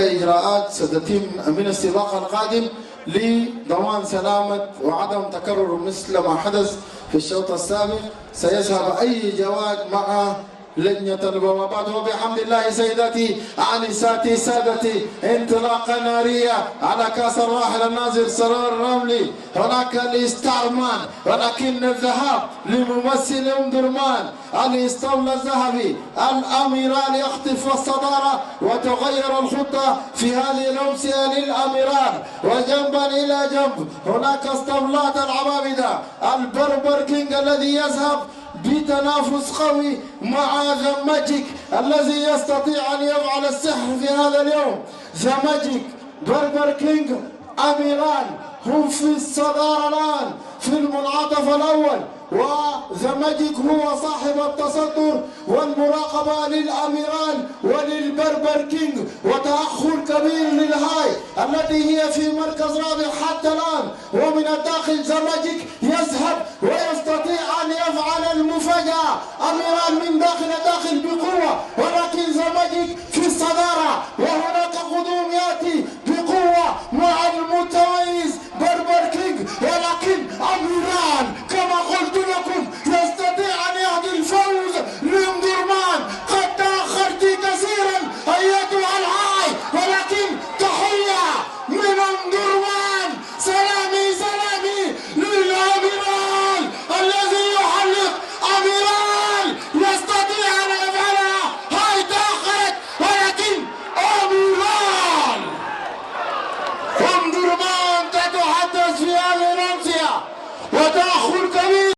إجراءات ستتم من السباق القادم لضمان سلامة وعدم تكرر مثل ما حدث في الشوط السابق. سيذهب أي جواد مع لجنة البوابات. وبحمد الله سيداتي آنساتي سادتي انطلاقة نارية على كأس الراحل الناظر سرور الرملي. هناك الاستعمان ولكن الذهاب لممثل أم درمان الاسطول الذهبي الأميران يخطف الصدارة وتغير الخطة في هذه الأمسية للأميران. وجنبا إلى جنب هناك اسطولات العبابدة البربر كينج الذي يذهب بتنافس قوي مع ذا ماجيك الذي يستطيع أن يفعل السحر في هذا اليوم. ذا ماجيك بربر كينج أميران هم في الصدارة الآن في المنعطف الأول، وذا ماجيك هو صاحب التصدر والمراقبة للأميران وللبربر كينج، وتأخر كبير للهاي التي هي في مركز رابع حتى الآن. ومن الداخل ذا ماجيك يذهب ويستطيع أن يفعل المفاجأة. أميران من داخل بقوة، ولكن